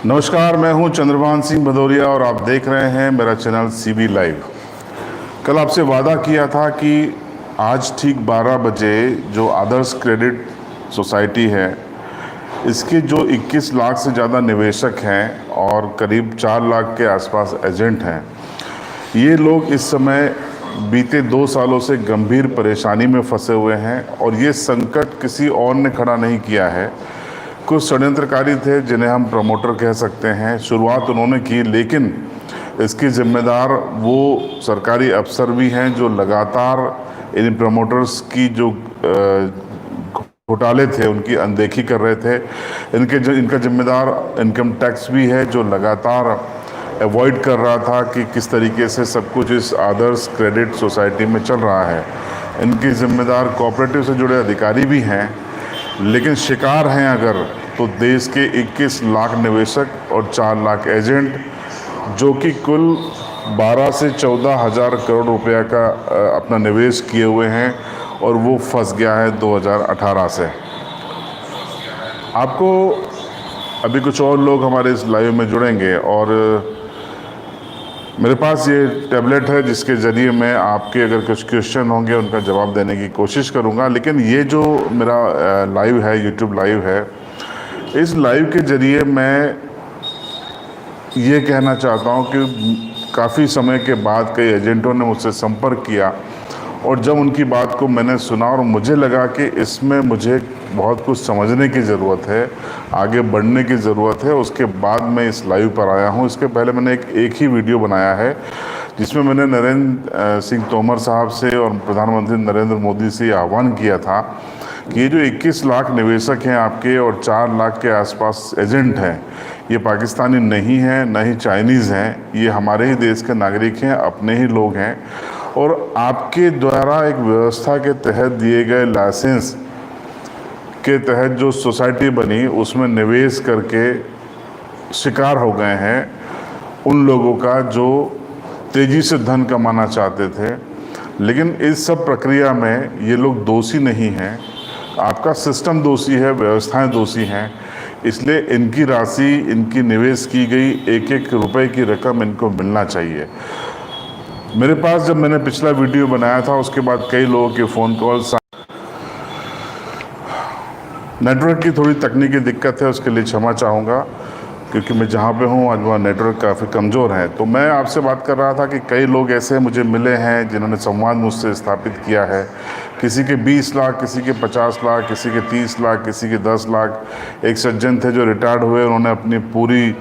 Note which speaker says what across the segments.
Speaker 1: नमस्कार, मैं हूं चंद्रभान सिंह भदौरिया और आप देख रहे हैं मेरा चैनल सीबी लाइव। कल आपसे वादा किया था कि आज ठीक 12 बजे जो आदर्श क्रेडिट सोसाइटी है, इसके जो 21 लाख से ज़्यादा निवेशक हैं और करीब 4 लाख के आसपास एजेंट हैं, ये लोग इस समय बीते 2 सालों से गंभीर परेशानी में फंसे हुए हैं और ये संकट किसी और ने खड़ा नहीं किया है। कुछ षड्यंत्रकारी थे जिन्हें हम प्रमोटर कह सकते हैं, शुरुआत उन्होंने की, लेकिन इसकी जिम्मेदार वो सरकारी अफसर भी हैं जो लगातार इन प्रमोटर्स की जो घोटाले थे उनकी अनदेखी कर रहे थे। इनका जिम्मेदार इनकम टैक्स भी है जो लगातार अवॉइड कर रहा था कि किस तरीके से सब कुछ इस आदर्श क्रेडिट सोसाइटी में चल रहा है। इनकी जिम्मेदार कोऑपरेटिव से जुड़े अधिकारी भी हैं, लेकिन शिकार हैं अगर तो देश के 21 लाख निवेशक और 4 लाख एजेंट, जो कि कुल 12 से 14 हज़ार करोड़ रुपया का अपना निवेश किए हुए हैं और वो फंस गया है 2018 से। आपको अभी कुछ और लोग हमारे इस लाइव में जुड़ेंगे और मेरे पास ये टैबलेट है जिसके ज़रिए मैं आपके अगर कुछ क्वेश्चन होंगे उनका जवाब देने की कोशिश करूँगा। लेकिन ये जो मेरा लाइव है, यूट्यूब लाइव है, इस लाइव के ज़रिए मैं ये कहना चाहता हूँ कि काफ़ी समय के बाद कई एजेंटों ने मुझसे संपर्क किया और जब उनकी बात को मैंने सुना और मुझे लगा कि इसमें मुझे बहुत कुछ समझने की ज़रूरत है, आगे बढ़ने की ज़रूरत है, उसके बाद मैं इस लाइव पर आया हूँ। इसके पहले मैंने एक ही वीडियो बनाया है जिसमें मैंने नरेंद्र सिंह तोमर साहब से और प्रधानमंत्री नरेंद्र मोदी से आह्वान किया था कि ये जो 21 लाख निवेशक हैं आपके और 4 लाख के आसपास एजेंट हैं, ये पाकिस्तानी नहीं हैं, न ही चाइनीज़ हैं, ये हमारे ही देश के नागरिक हैं, अपने ही लोग हैं। और आपके द्वारा एक व्यवस्था के तहत दिए गए लाइसेंस के तहत जो सोसाइटी बनी उसमें निवेश करके शिकार हो गए हैं उन लोगों का जो तेज़ी से धन कमाना चाहते थे। लेकिन इस सब प्रक्रिया में ये लोग दोषी नहीं हैं, आपका सिस्टम दोषी है, व्यवस्थाएं दोषी हैं। इसलिए इनकी राशि, इनकी निवेश की गई एक एक रुपए की रकम इनको मिलना चाहिए। मेरे पास जब मैंने पिछला वीडियो बनाया था उसके बाद कई लोगों के फ़ोन कॉल्स, नेटवर्क की थोड़ी तकनीकी दिक्कत है, उसके लिए क्षमा चाहूँगा क्योंकि मैं जहाँ पे हूँ आज वहाँ नेटवर्क काफ़ी कमज़ोर है। तो मैं आपसे बात कर रहा था कि कई लोग ऐसे मुझे मिले हैं जिन्होंने संवाद मुझसे स्थापित किया है। किसी के 20 लाख, किसी के 50 लाख, किसी के 30 लाख, किसी के 10 लाख। एक सज्जन थे जो रिटायर्ड हुए, उन्होंने अपनी पूरी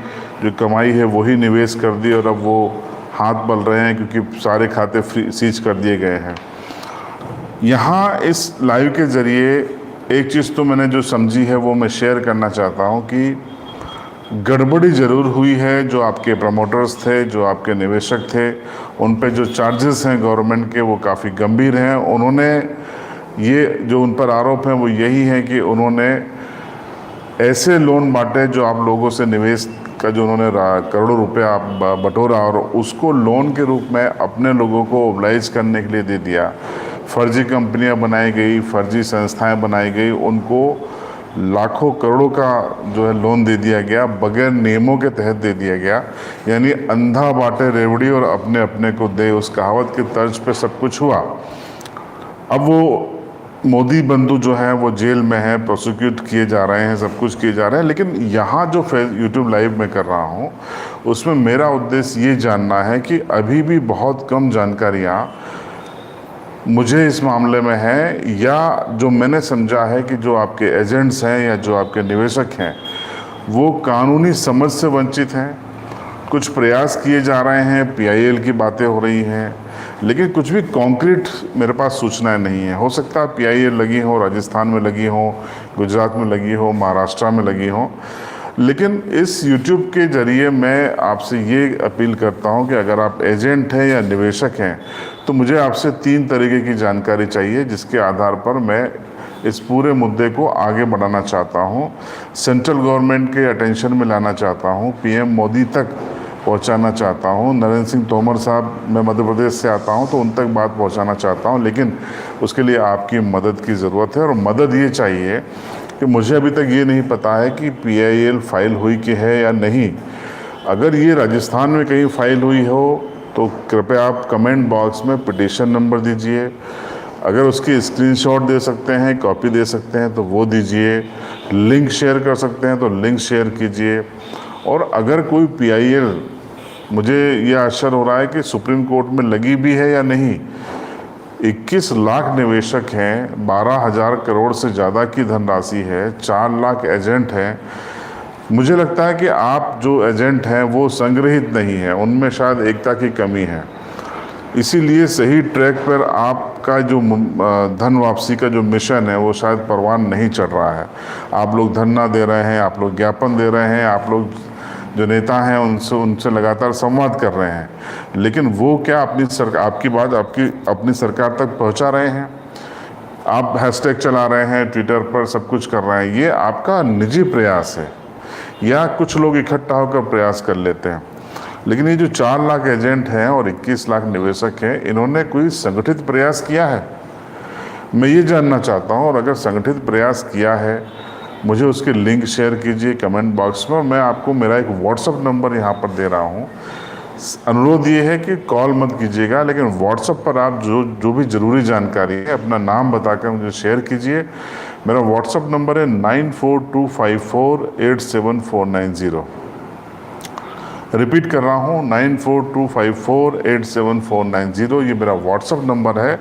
Speaker 1: जो कमाई है वही निवेश कर दी और अब वो हाथ बल रहे हैं क्योंकि सारे खाते सीज कर दिए गए हैं। यहाँ इस लाइव के ज़रिए एक चीज़ तो मैंने जो समझी है वो मैं शेयर करना चाहता हूँ कि गड़बड़ी ज़रूर हुई है। जो आपके प्रमोटर्स थे, जो आपके निवेशक थे, उन पे जो चार्जेस हैं गवर्नमेंट के वो काफ़ी गंभीर हैं। उन्होंने ये जो उन पर आरोप हैं वो यही है कि उन्होंने ऐसे लोन बांटे जो आप लोगों से निवेश का जो उन्होंने करोड़ों रुपया बटोरा और उसको लोन के रूप में अपने लोगों को ओबलाइज करने के लिए दे दिया। फर्जी कंपनियां बनाई गई, फर्जी संस्थाएं बनाई गई, उनको लाखों करोड़ों का जो है लोन दे दिया गया, बगैर नियमों के तहत दे दिया गया। यानी अंधा बांटे रेवड़ी और अपने अपने को दे, उस कहावत की तर्ज पे सब कुछ हुआ। अब वो मोदी बंधु जो हैं वो जेल में हैं, प्रोसिक्यूट किए जा रहे हैं, सब कुछ किए जा रहे हैं। लेकिन यहाँ जो यूट्यूब लाइव में कर रहा हूँ उसमें मेरा उद्देश्य ये जानना है कि अभी भी बहुत कम जानकारियाँ मुझे इस मामले में है, या जो मैंने समझा है कि जो आपके एजेंट्स हैं या जो आपके निवेशक हैं वो कानूनी समझ से वंचित हैं। कुछ प्रयास किए जा रहे हैं, PIL की बातें हो रही हैं, लेकिन कुछ भी कॉन्क्रीट मेरे पास सूचनाएं नहीं है। हो सकता है PIL लगी हो, राजस्थान में लगी हो, गुजरात में लगी हो, महाराष्ट्र में लगी हो। लेकिन इस YouTube के ज़रिए मैं आपसे ये अपील करता हूँ कि अगर आप एजेंट हैं या निवेशक हैं तो मुझे आपसे 3 तरीके की जानकारी चाहिए जिसके आधार पर मैं इस पूरे मुद्दे को आगे बढ़ाना चाहता हूँ, सेंट्रल गवर्नमेंट के अटेंशन में लाना चाहता हूँ, PM मोदी तक पहुंचाना चाहता हूं। नरेंद्र सिंह तोमर साहब, मैं मध्य प्रदेश से आता हूं तो उन तक बात पहुंचाना चाहता हूं, लेकिन उसके लिए आपकी मदद की ज़रूरत है। और मदद ये चाहिए कि मुझे अभी तक ये नहीं पता है कि PIL फाइल हुई कि है या नहीं। अगर ये राजस्थान में कहीं फाइल हुई हो तो कृपया आप कमेंट बॉक्स में पिटीशन नंबर दीजिए। अगर उसकी स्क्रीनशॉट दे सकते हैं, कॉपी दे सकते हैं तो वो दीजिए। लिंक शेयर कर सकते हैं तो लिंक शेयर कीजिए। और अगर कोई PIL, मुझे ये आश्चर्य हो रहा है कि सुप्रीम कोर्ट में लगी भी है या नहीं। 21 लाख निवेशक हैं, 12,000 करोड़ से ज़्यादा की धनराशि है, 4 लाख एजेंट हैं। मुझे लगता है कि आप जो एजेंट हैं वो संग्रहित नहीं हैं, उनमें शायद एकता की कमी है। इसीलिए सही ट्रैक पर आपका जो धन वापसी का जो मिशन है वो शायद परवान नहीं चढ़ रहा है। आप लोग धरना दे रहे हैं, आप लोग ज्ञापन दे रहे हैं, आप लोग जो नेता हैं उनसे लगातार संवाद कर रहे हैं, लेकिन वो क्या अपनी सरकार, आपकी बात अपनी सरकार तक पहुंचा रहे हैं? आप हैशटैग चला रहे हैं, ट्विटर पर सब कुछ कर रहे हैं, ये आपका निजी प्रयास है या कुछ लोग इकट्ठा होकर प्रयास कर लेते हैं। लेकिन ये जो 4 लाख एजेंट हैं और 21 लाख निवेशक हैं, इन्होंने कोई संगठित प्रयास किया है? मैं ये जानना चाहता हूँ। और अगर संगठित प्रयास किया है, मुझे उसके लिंक शेयर कीजिए कमेंट बॉक्स में। मैं आपको मेरा एक व्हाट्सअप नंबर यहाँ पर दे रहा हूँ। अनुरोध ये है कि कॉल मत कीजिएगा, लेकिन व्हाट्सअप पर आप जो भी ज़रूरी जानकारी है अपना नाम बताकर मुझे शेयर कीजिए। मेरा व्हाट्सअप नंबर है 9425487490। रिपीट कर रहा हूँ, 9425487490, ये मेरा व्हाट्सअप नंबर है।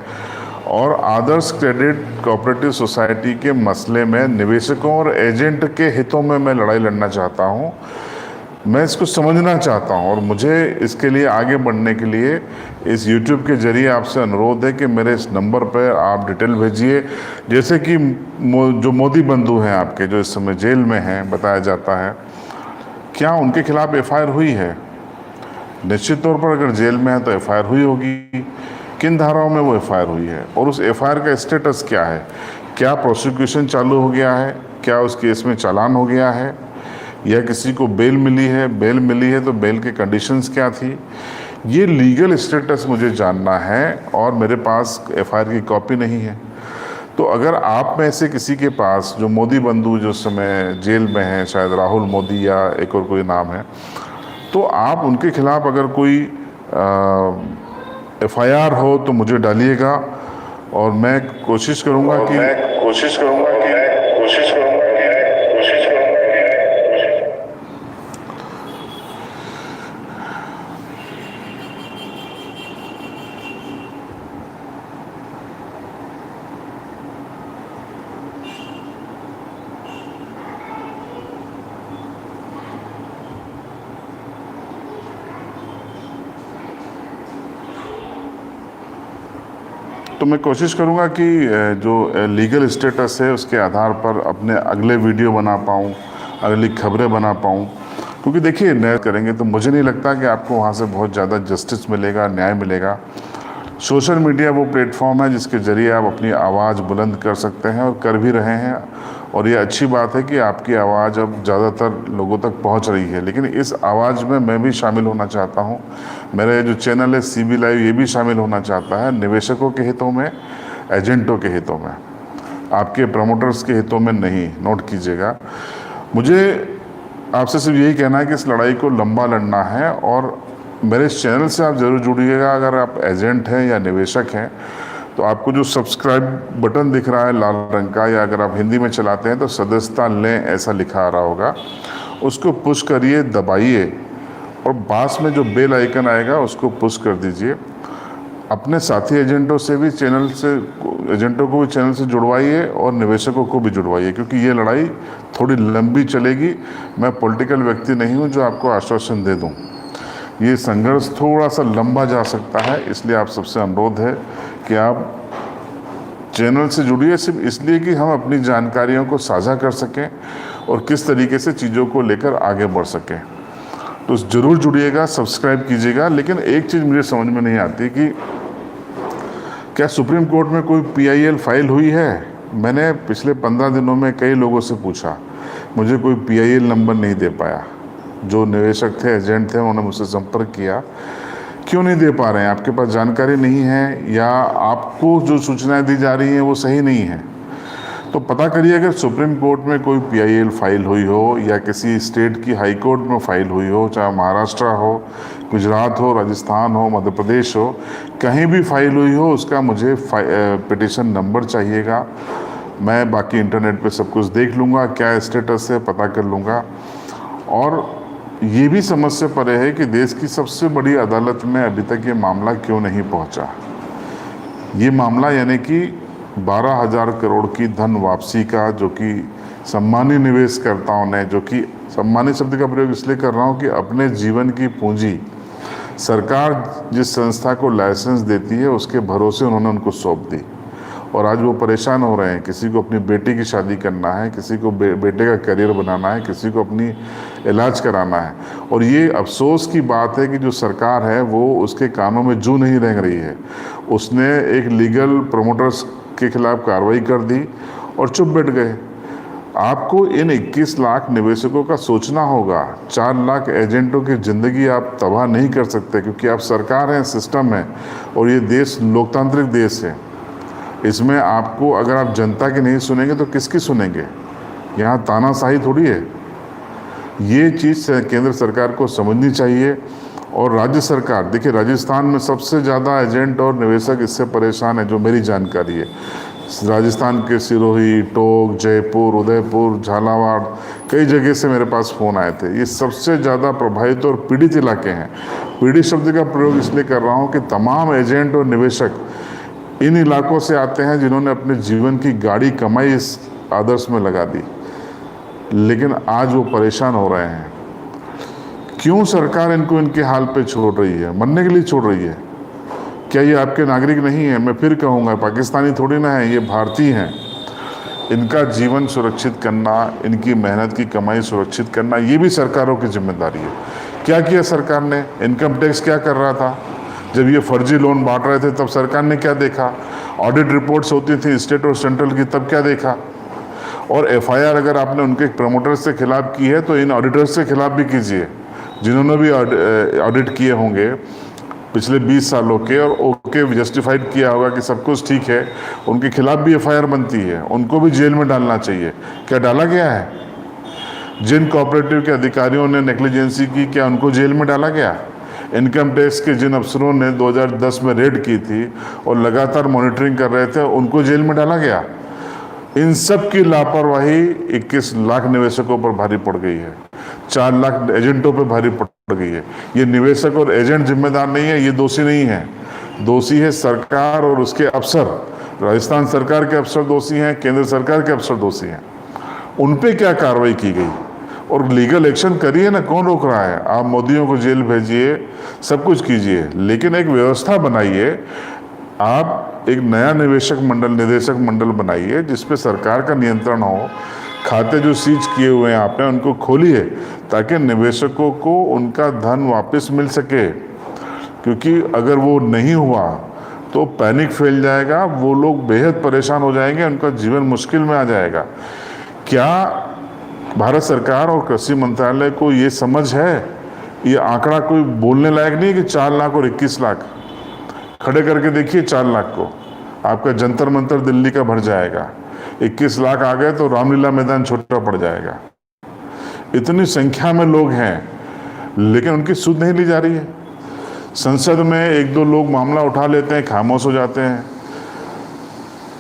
Speaker 1: और आदर्श क्रेडिट कोऑपरेटिव सोसाइटी के मसले में निवेशकों और एजेंट के हितों में मैं लड़ाई लड़ना चाहता हूँ। मैं इसको समझना चाहता हूँ और मुझे इसके लिए आगे बढ़ने के लिए इस YouTube के ज़रिए आपसे अनुरोध है कि मेरे इस नंबर पर आप डिटेल भेजिए। जैसे कि जो मोदी बंधु हैं आपके, जो इस समय जेल में हैं बताया जाता है, क्या उनके खिलाफ FIR हुई है? निश्चित तौर पर अगर जेल में है तो FIR हुई होगी। किन धाराओं में वो FIR हुई है और उस FIR का स्टेटस क्या है? क्या प्रोसिक्यूशन चालू हो गया है? क्या उस केस में चालान हो गया है? या किसी को बेल मिली है? बेल मिली है तो बेल के कंडीशंस क्या थी? ये लीगल स्टेटस मुझे जानना है और मेरे पास FIR की कॉपी नहीं है। तो अगर आप में से किसी के पास, जो मोदी बंधु जो समय जेल में हैं, शायद राहुल मोदी या एक और कोई नाम है, तो आप उनके खिलाफ अगर कोई FIR हो तो मुझे डालिएगा और मैं कोशिश करूँगा कि तो मैं कोशिश करूँगा कि जो लीगल स्टेटस है उसके आधार पर अपने अगले वीडियो बना पाऊँ, अगली खबरें बना पाऊँ। क्योंकि देखिए, न्याय करेंगे तो मुझे नहीं लगता कि आपको वहाँ से बहुत ज़्यादा जस्टिस मिलेगा, न्याय मिलेगा। सोशल मीडिया वो प्लेटफॉर्म है जिसके ज़रिए आप अपनी आवाज़ बुलंद कर सकते हैं और कर भी रहे हैं। और ये अच्छी बात है कि आपकी आवाज़ अब ज़्यादातर लोगों तक पहुंच रही है। लेकिन इस आवाज़ में मैं भी शामिल होना चाहता हूं। मेरा जो चैनल है CB लाइव, ये भी शामिल होना चाहता है निवेशकों के हितों में, एजेंटों के हितों में, आपके प्रमोटर्स के हितों में नहीं। नोट कीजिएगा, मुझे आपसे सिर्फ यही कहना है कि इस लड़ाई को लंबा लड़ना है। और मेरे इस चैनल से आप ज़रूर जुड़िएगा। अगर आप एजेंट हैं या निवेशक हैं तो आपको जो सब्सक्राइब बटन दिख रहा है लाल रंग का, या अगर आप हिंदी में चलाते हैं तो सदस्यता लें ऐसा लिखा आ रहा होगा, उसको पुश करिए, दबाइए और पास में जो बेल आइकन आएगा उसको पुश कर दीजिए। अपने साथी एजेंटों को भी चैनल से जुड़वाइए और निवेशकों को भी जुड़वाइए, क्योंकि ये लड़ाई थोड़ी लंबी चलेगी। मैं पॉलिटिकल व्यक्ति नहीं हूँ जो आपको आश्वासन दे दूँ। ये संघर्ष थोड़ा सा लंबा जा सकता है, इसलिए आप सबसे अनुरोध है कि आप चैनल से जुड़िए, सिर्फ इसलिए कि हम अपनी जानकारियों को साझा कर सकें और किस तरीके से चीज़ों को लेकर आगे बढ़ सकें। तो ज़रूर जुड़िएगा, सब्सक्राइब कीजिएगा। लेकिन एक चीज़ मुझे समझ में नहीं आती कि क्या सुप्रीम कोर्ट में कोई PIL फाइल हुई है? मैंने पिछले 15 दिनों में कई लोगों से पूछा, मुझे कोई PIL नंबर नहीं दे पाया। जो निवेशक थे, एजेंट थे, उन्होंने मुझसे संपर्क किया, क्यों नहीं दे पा रहे हैं? आपके पास जानकारी नहीं है या आपको जो सूचनाएं दी जा रही हैं वो सही नहीं है? तो पता करिए अगर सुप्रीम कोर्ट में कोई पीआईएल फाइल हुई हो या किसी स्टेट की हाई कोर्ट में फाइल हुई हो, चाहे महाराष्ट्र हो, गुजरात हो, राजस्थान हो, मध्य प्रदेश हो, कहीं भी फाइल हुई हो, उसका मुझे पिटिशन नंबर चाहिएगा। मैं बाकी इंटरनेट पे सब कुछ देख लूँगा, क्या स्टेटस है पता कर लूँगा। और ये भी समझ से परे है कि देश की सबसे बड़ी अदालत में अभी तक ये मामला क्यों नहीं पहुँचा। ये मामला यानी कि 12,000 करोड़ की धन वापसी का, जो कि सम्मानी निवेशकर्ताओं ने, जो कि सम्मानी शब्द का प्रयोग इसलिए कर रहा हूँ कि अपने जीवन की पूंजी सरकार जिस संस्था को लाइसेंस देती है उसके भरोसे उन्होंने उनको सौंप दी, और आज वो परेशान हो रहे हैं। किसी को अपनी बेटी की शादी करना है, किसी को बेटे का करियर बनाना है, किसी को अपनी इलाज कराना है। और ये अफसोस की बात है कि जो सरकार है वो उसके कानों में जू नहीं रह रही है। उसने एक लीगल प्रमोटर्स के खिलाफ कार्रवाई कर दी और चुप बैठ गए। आपको इन 21 लाख निवेशकों का सोचना होगा। 4 लाख एजेंटों की ज़िंदगी आप तबाह नहीं कर सकते, क्योंकि आप सरकार हैं, सिस्टम है, और ये देश लोकतांत्रिक देश है। इसमें आपको, अगर आप जनता की नहीं सुनेंगे तो किसकी सुनेंगे? यहाँ तानाशाही थोड़ी है। ये चीज़ केंद्र सरकार को समझनी चाहिए। और राज्य सरकार, देखिए राजस्थान में सबसे ज़्यादा एजेंट और निवेशक इससे परेशान है, जो मेरी जानकारी है। राजस्थान के सिरोही, टोंक, जयपुर, उदयपुर, झालावाड़, कई जगह से मेरे पास फ़ोन आए थे। ये सबसे ज़्यादा प्रभावित और पीड़ित इलाके हैं। पीड़ित शब्द का प्रयोग इसलिए कर रहा हूँ कि तमाम एजेंट और निवेशक इन इलाकों से आते हैं जिन्होंने अपने जीवन की गाड़ी कमाई इस आदर्श में लगा दी, लेकिन आज वो परेशान हो रहे हैं। क्यों सरकार इनको इनके हाल पे छोड़ रही है? मरने के लिए छोड़ रही है? क्या ये आपके नागरिक नहीं है? मैं फिर कहूँगा, पाकिस्तानी थोड़ी ना है, ये भारतीय हैं। इनका जीवन सुरक्षित करना, इनकी मेहनत की कमाई सुरक्षित करना, ये भी सरकारों की जिम्मेदारी है। क्या किया सरकार ने? इनकम टैक्स क्या कर रहा था? जब ये फर्जी लोन बांट रहे थे तब सरकार ने क्या देखा? ऑडिट रिपोर्ट्स होती थी स्टेट और सेंट्रल की, तब क्या देखा? और एफआईआर अगर आपने उनके प्रमोटर्स के खिलाफ की है तो इन ऑडिटर्स के खिलाफ भी कीजिए, जिन्होंने भी ऑडिट किए होंगे पिछले 20 सालों के, और ओके जस्टिफाइड किया होगा कि सब कुछ ठीक है, उनके खिलाफ भी एफआईआर बनती है, उनको भी जेल में डालना चाहिए। क्या डाला गया है? जिन कोऑपरेटिव के अधिकारियों ने नेग्लिजेंसी की, क्या उनको जेल में डाला गया? इनकम टैक्स के जिन अफसरों ने 2010 में रेड की थी और लगातार मॉनिटरिंग कर रहे थे, उनको जेल में डाला गया? इन सब की लापरवाही 21 लाख निवेशकों पर भारी पड़ गई है, 4 लाख एजेंटों पर भारी पड़ गई है। ये निवेशक और एजेंट जिम्मेदार नहीं है, ये दोषी नहीं है। दोषी है सरकार और उसके अफसर। राजस्थान सरकार के अफसर दोषी हैं, केंद्र सरकार के अफसर दोषी हैं। उन पे क्या कार्रवाई की गई? और लीगल एक्शन करिए ना, कौन रोक रहा है? आप मोदियों को जेल भेजिए, सब कुछ कीजिए, लेकिन एक व्यवस्था बनाइए। आप एक नया निदेशक मंडल बनाइए जिसपे सरकार का नियंत्रण हो। खाते जो सीज किए हुए हैं आपने, उनको खोलिए ताकि निवेशकों को उनका धन वापस मिल सके। क्योंकि अगर वो नहीं हुआ तो पैनिक फैल जाएगा, वो लोग बेहद परेशान हो जाएंगे, उनका जीवन मुश्किल में आ जाएगा। क्या भारत सरकार और कृषि मंत्रालय को ये समझ है? ये आंकड़ा कोई बोलने लायक नहीं कि 4 लाख और 21 लाख। खड़े करके देखिए 4 लाख को, आपका जंतर मंतर दिल्ली का भर जाएगा। 21 लाख आ गए तो रामलीला मैदान छोटा पड़ जाएगा। इतनी संख्या में लोग हैं, लेकिन उनकी सुध नहीं ली जा रही है। संसद में 1-2 लोग मामला उठा लेते हैं, खामोश हो जाते हैं।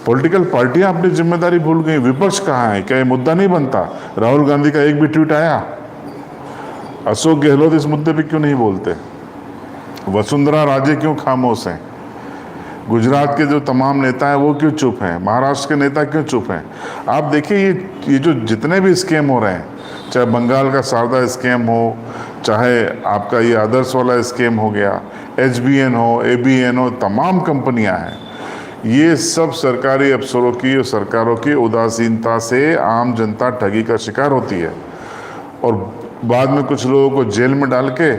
Speaker 1: पॉलिटिकल पार्टियां अपनी जिम्मेदारी भूल गई। विपक्ष कहाँ है? क्या ये मुद्दा नहीं बनता? राहुल गांधी का एक भी ट्वीट आया? अशोक गहलोत इस मुद्दे पे क्यों नहीं बोलते? वसुंधरा राजे क्यों खामोश हैं? गुजरात के जो तमाम नेता हैं वो क्यों चुप हैं? महाराष्ट्र के नेता क्यों चुप हैं? आप देखिए ये जो जितने भी स्कैम हो रहे हैं, चाहे बंगाल का शारदा स्कैम हो, चाहे आपका ये आदर्श वाला स्कैम हो गया, HBN हो, ABN हो, तमाम कंपनियां हैं, ये सब सरकारी अफसरों की और सरकारों की उदासीनता से आम जनता ठगी का शिकार होती है। और बाद में कुछ लोगों को जेल में डाल के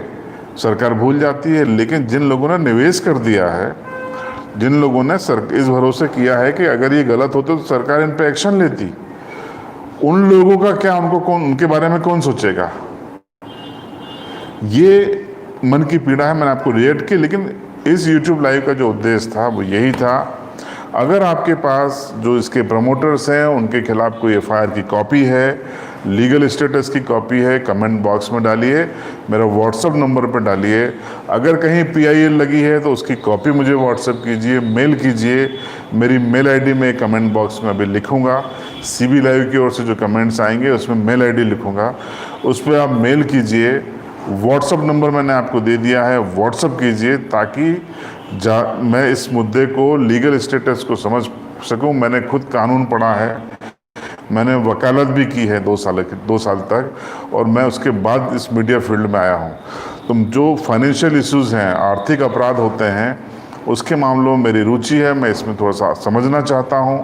Speaker 1: सरकार भूल जाती है। लेकिन जिन लोगों ने निवेश कर दिया है, जिन लोगों ने इस भरोसे किया है कि अगर ये गलत होते तो सरकार इन पे एक्शन लेती, उन लोगों का क्या? उनके बारे में कौन सोचेगा? ये मन की पीड़ा है, मैंने आपको रिएक्ट की। लेकिन इस YouTube लाइव का जो उद्देश्य था वो यही था, अगर आपके पास जो इसके प्रमोटर्स हैं उनके खिलाफ कोई एफआईआर की कॉपी है, लीगल स्टेटस की कॉपी है, कमेंट बॉक्स में डालिए, मेरा व्हाट्सअप नंबर पर डालिए। अगर कहीं पीआईएल लगी है तो उसकी कॉपी मुझे व्हाट्सअप कीजिए, मेल कीजिए। मेरी मेल आईडी में कमेंट बॉक्स में अभी लिखूंगा। सीबी लाइव की ओर से जो कमेंट्स आएंगे उसमें मेल आईडी लिखूंगा, उस पर आप मेल कीजिए। व्हाट्सअप नंबर मैंने आपको दे दिया है, व्हाट्सअप कीजिए ताकि मैं इस मुद्दे को, लीगल स्टेटस को समझ सकूं। मैंने खुद कानून पढ़ा है, मैंने वकालत भी की है 2 साल तक, और मैं उसके बाद इस मीडिया फील्ड में आया हूं। तो जो फाइनेंशियल इश्यूज़ हैं, आर्थिक अपराध होते हैं, उसके मामलों में मेरी रुचि है। मैं इसमें थोड़ा सा समझना चाहता हूं,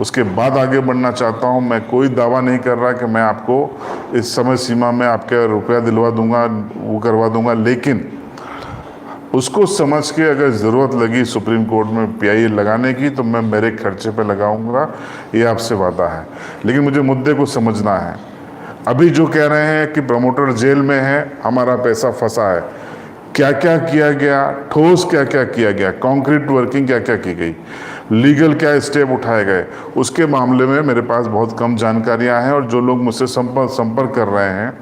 Speaker 1: उसके बाद आगे बढ़ना चाहता हूं। मैं कोई दावा नहीं कर रहा कि मैं आपको इस समय सीमा में आपके रुपया दिलवा दूंगा, वो करवा दूंगा, लेकिन उसको समझ के अगर ज़रूरत लगी सुप्रीम कोर्ट में पीआईएल लगाने की तो मैं मेरे खर्चे पे लगाऊंगा, ये आपसे वादा है। लेकिन मुझे मुद्दे को समझना है। अभी जो कह रहे हैं कि प्रमोटर जेल में है, हमारा पैसा फंसा है, क्या क्या किया गया, ठोस क्या क्या किया गया, कॉन्क्रीट वर्किंग क्या क्या की गई, लीगल क्या स्टेप उठाए गए, उसके मामले में मेरे पास बहुत कम जानकारियां हैं। और जो लोग मुझसे संपर्क कर रहे हैं,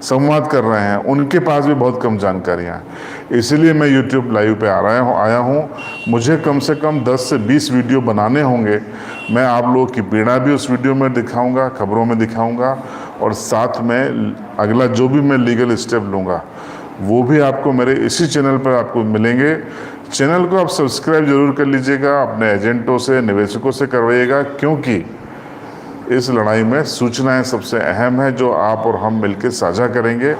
Speaker 1: संवाद कर रहे हैं, उनके पास भी बहुत कम जानकारियां हैं। इसलिए मैं यूट्यूब लाइव पे आया हूँ। मुझे कम से कम 10 से 20 वीडियो बनाने होंगे। मैं आप लोगों की पीड़ा भी उस वीडियो में दिखाऊंगा, खबरों में दिखाऊंगा, और साथ में अगला जो भी मैं लीगल स्टेप लूँगा वो भी आपको मेरे इसी चैनल पर आपको मिलेंगे। चैनल को आप सब्सक्राइब जरूर कर लीजिएगा, अपने एजेंटों से, निवेशकों से करवाइएगा, क्योंकि इस लड़ाई में सूचनाएं सबसे अहम है, जो आप और हम मिलकर साझा करेंगे,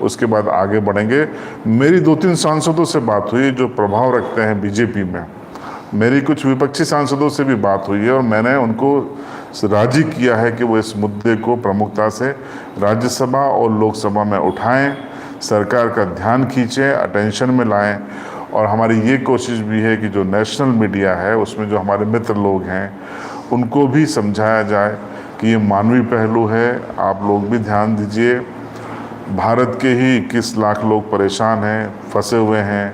Speaker 1: उसके बाद आगे बढ़ेंगे। मेरी 2-3 सांसदों से बात हुई जो प्रभाव रखते हैं बीजेपी में, मेरी कुछ विपक्षी सांसदों से भी बात हुई है, और मैंने उनको राजी किया है कि वो इस मुद्दे को प्रमुखता से राज्यसभा और लोकसभा में उठाएं, सरकार का ध्यान खींचें, अटेंशन में लाएं। और हमारी ये कोशिश भी है कि जो नेशनल मीडिया है उसमें जो हमारे मित्र लोग हैं उनको भी समझाया जाए कि ये मानवीय पहलू है, आप लोग भी ध्यान दीजिए। भारत के ही 21 लाख लोग परेशान हैं, फंसे हुए हैं,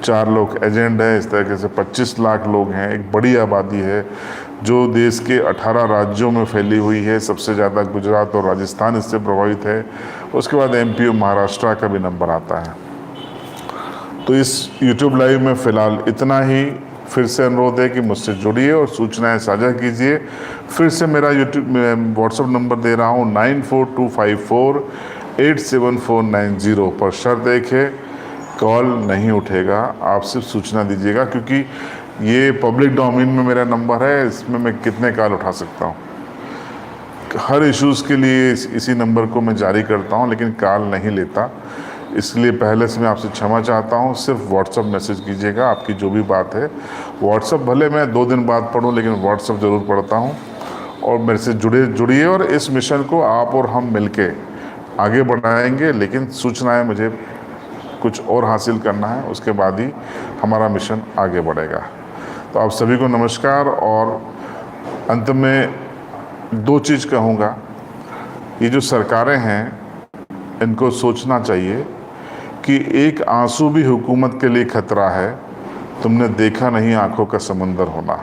Speaker 1: 4 लोग एजेंट हैं, इस तरीके से 25 लाख लोग हैं। एक बड़ी आबादी है जो देश के 18 राज्यों में फैली हुई है, सबसे ज़्यादा गुजरात और राजस्थान इससे प्रभावित है, उसके बाद एमपी और महाराष्ट्र का भी नंबर आता है। तो इस यूट्यूब लाइव में फ़िलहाल इतना ही। फिर से अनुरोध है कि मुझसे जुड़िए और सूचनाएं साझा कीजिए। फिर से मेरा यूट्यूब व्हाट्सअप नंबर दे रहा हूँ 9425487490 पर। शर्त एक है, कॉल नहीं उठेगा, आप सिर्फ सूचना दीजिएगा, क्योंकि ये पब्लिक डोमेन में मेरा नंबर है, इसमें मैं कितने कॉल उठा सकता हूँ। हर इश्यूज़ के लिए इसी नंबर को मैं जारी करता हूँ, लेकिन कॉल नहीं लेता। इसलिए पहले से मैं आपसे क्षमा चाहता हूँ। सिर्फ व्हाट्सअप मैसेज कीजिएगा, आपकी जो भी बात है। व्हाट्सअप भले मैं 2 दिन बाद पढूं, लेकिन व्हाट्सअप ज़रूर पढ़ता हूँ। और मेरे से जुड़िए और इस मिशन को आप और हम मिलके आगे बढ़ाएंगे। लेकिन सूचनाएं मुझे कुछ और हासिल करना है, उसके बाद ही हमारा मिशन आगे बढ़ेगा। तो आप सभी को नमस्कार। और अंत में 2 चीज़ कहूँगा। ये जो सरकारें हैं इनको सोचना चाहिए कि एक आंसू भी हुकूमत के लिए खतरा है, तुमने देखा नहीं आंखों का समंदर होना।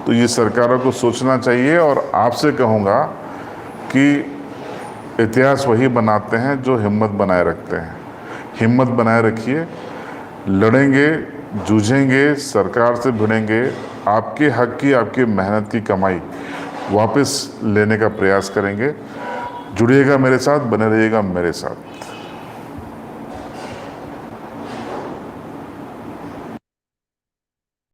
Speaker 1: तो ये सरकारों को सोचना चाहिए। और आपसे कहूँगा कि इतिहास वही बनाते हैं जो हिम्मत बनाए रखते हैं। हिम्मत बनाए रखिए, लड़ेंगे, जूझेंगे, सरकार से भिड़ेंगे, आपके हक की, आपकी मेहनत की कमाई वापस लेने का प्रयास करेंगे। जुड़िएगा मेरे साथ, बने रहिएगा मेरे साथ।